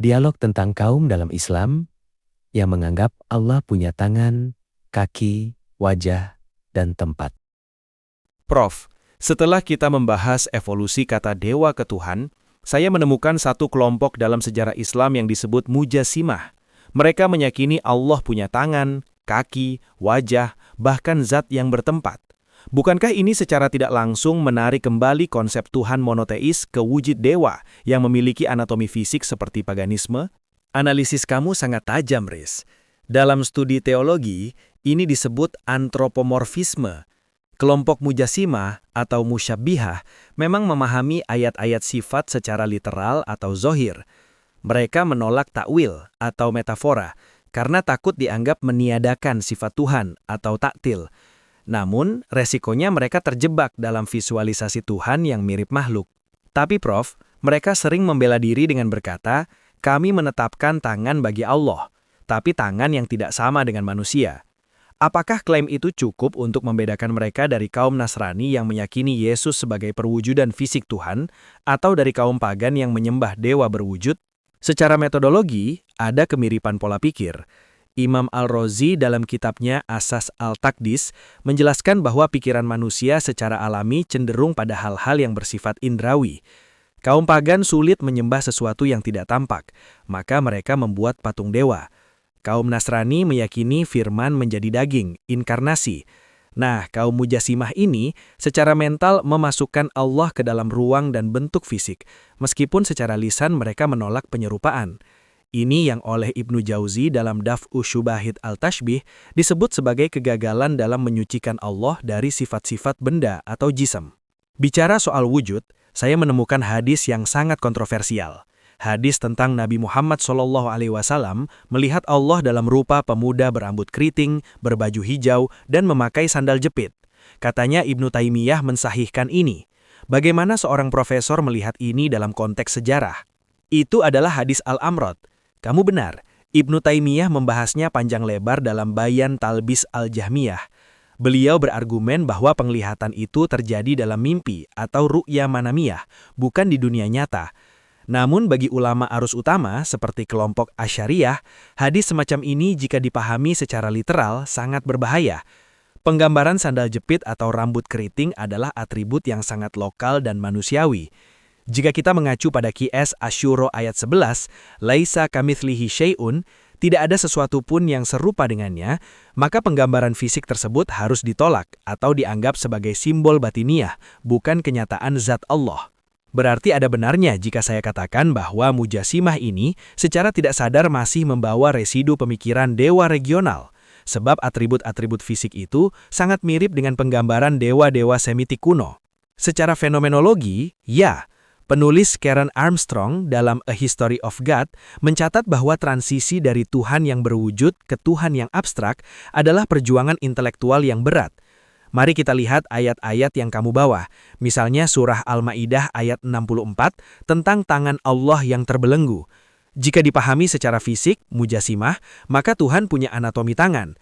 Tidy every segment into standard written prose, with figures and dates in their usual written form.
Dialog tentang kaum dalam Islam yang menganggap Allah punya tangan, kaki, wajah, dan tempat. Prof, setelah kita membahas evolusi kata dewa ke Tuhan, saya menemukan satu kelompok dalam sejarah Islam yang disebut Mujasimah. Mereka meyakini Allah punya tangan, kaki, wajah, bahkan zat yang bertempat. Bukankah ini secara tidak langsung menarik kembali konsep Tuhan monoteis ke wujud dewa yang memiliki anatomi fisik seperti paganisme? Analisis kamu sangat tajam, Riz. Dalam studi teologi, ini disebut antropomorfisme. Kelompok Mujasimah atau Musyabbihah memang memahami ayat-ayat sifat secara literal atau zohir. Mereka menolak takwil atau metafora karena takut dianggap meniadakan sifat Tuhan atau taktil. Namun, resikonya mereka terjebak dalam visualisasi Tuhan yang mirip makhluk. Tapi Prof, mereka sering membela diri dengan berkata, kami menetapkan tangan bagi Allah, tapi tangan yang tidak sama dengan manusia. Apakah klaim itu cukup untuk membedakan mereka dari kaum Nasrani yang meyakini Yesus sebagai perwujudan fisik Tuhan, atau dari kaum pagan yang menyembah dewa berwujud? Secara metodologi, ada kemiripan pola pikir. Imam Al-Razi dalam kitabnya Asas Al-Taqdis menjelaskan bahwa pikiran manusia secara alami cenderung pada hal-hal yang bersifat indrawi. Kaum pagan sulit menyembah sesuatu yang tidak tampak, maka mereka membuat patung dewa. Kaum Nasrani meyakini firman menjadi daging, inkarnasi. Nah, kaum Mujasimah ini secara mental memasukkan Allah ke dalam ruang dan bentuk fisik, meskipun secara lisan mereka menolak penyerupaan. Ini yang oleh Ibnu Jauzi dalam Daf'u Syubahit Al-Tashbih disebut sebagai kegagalan dalam menyucikan Allah dari sifat-sifat benda atau jism. Bicara soal wujud, saya menemukan hadis yang sangat kontroversial. Hadis tentang Nabi Muhammad SAW melihat Allah dalam rupa pemuda berambut keriting, berbaju hijau, dan memakai sandal jepit. Katanya Ibnu Taimiyah mensahihkan ini. Bagaimana seorang profesor melihat ini dalam konteks sejarah? Itu adalah hadis Al-Amrod. Kamu benar, Ibnu Taimiyah membahasnya panjang lebar dalam Bayan Talbis Al-Jahmiyah. Beliau berargumen bahwa penglihatan itu terjadi dalam mimpi atau ru'ya manamiyah, bukan di dunia nyata. Namun bagi ulama arus utama seperti kelompok Asy'ariyah, hadis semacam ini jika dipahami secara literal sangat berbahaya. Penggambaran sandal jepit atau rambut keriting adalah atribut yang sangat lokal dan manusiawi. Jika kita mengacu pada Qiyas Asyura ayat 11, laisa kamitslihi syai'un, tidak ada sesuatu pun yang serupa dengannya, maka penggambaran fisik tersebut harus ditolak atau dianggap sebagai simbol batiniah, bukan kenyataan zat Allah. Berarti ada benarnya jika saya katakan bahwa Mujasimah ini secara tidak sadar masih membawa residu pemikiran dewa regional, sebab atribut-atribut fisik itu sangat mirip dengan penggambaran dewa-dewa Semitik kuno. Secara fenomenologi, ya, penulis Karen Armstrong dalam A History of God mencatat bahwa transisi dari Tuhan yang berwujud ke Tuhan yang abstrak adalah perjuangan intelektual yang berat. Mari kita lihat ayat-ayat yang kamu bawa. Misalnya surah Al-Maidah ayat 64 tentang tangan Allah yang terbelenggu. Jika dipahami secara fisik, Mujasimah, maka Tuhan punya anatomi tangan.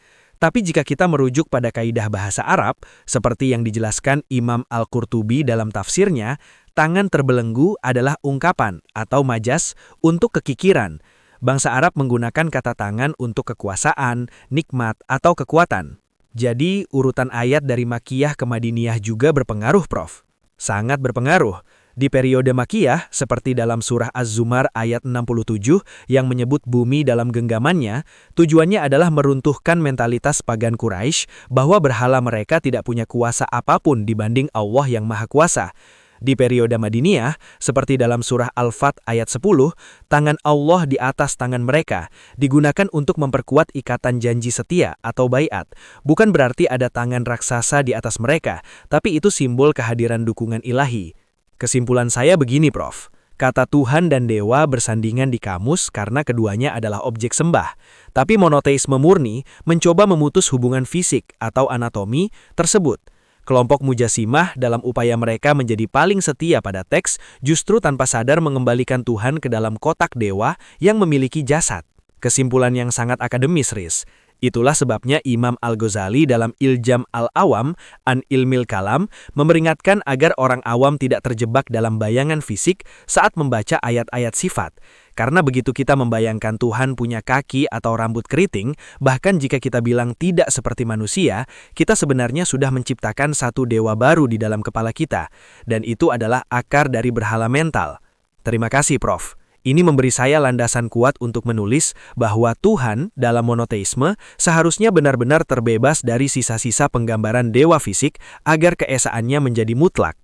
Tapi jika kita merujuk pada kaidah bahasa Arab, seperti yang dijelaskan Imam Al-Qurtubi dalam tafsirnya, tangan terbelenggu adalah ungkapan atau majas untuk kekikiran. Bangsa Arab menggunakan kata tangan untuk kekuasaan, nikmat, atau kekuatan. Jadi, urutan ayat dari Makkiyah ke Madiniyah juga berpengaruh, Prof. Sangat berpengaruh. Di periode Makkiyah, seperti dalam surah Az-Zumar ayat 67 yang menyebut bumi dalam genggamannya, tujuannya adalah meruntuhkan mentalitas pagan Quraisy bahwa berhala mereka tidak punya kuasa apapun dibanding Allah yang Maha Kuasa. Di periode Madiniyah, seperti dalam surah Al-Fat ayat 10, tangan Allah di atas tangan mereka digunakan untuk memperkuat ikatan janji setia atau baiat. Bukan berarti ada tangan raksasa di atas mereka, tapi itu simbol kehadiran dukungan ilahi. Kesimpulan saya begini, Prof. Kata Tuhan dan dewa bersandingan di kamus karena keduanya adalah objek sembah. Tapi monoteisme murni mencoba memutus hubungan fisik atau anatomi tersebut. Kelompok Mujasimah dalam upaya mereka menjadi paling setia pada teks justru tanpa sadar mengembalikan Tuhan ke dalam kotak dewa yang memiliki jasad. Kesimpulan yang sangat akademis, Riz. Itulah sebabnya Imam Al-Ghazali dalam Iljam Al-Awam an Ilmil Kalam memperingatkan agar orang awam tidak terjebak dalam bayangan fisik saat membaca ayat-ayat sifat. Karena begitu kita membayangkan Tuhan punya kaki atau rambut keriting, bahkan jika kita bilang tidak seperti manusia, kita sebenarnya sudah menciptakan satu dewa baru di dalam kepala kita. Dan itu adalah akar dari berhala mental. Terima kasih, Prof. Ini memberi saya landasan kuat untuk menulis bahwa Tuhan dalam monoteisme seharusnya benar-benar terbebas dari sisa-sisa penggambaran dewa fisik agar keesaannya menjadi mutlak.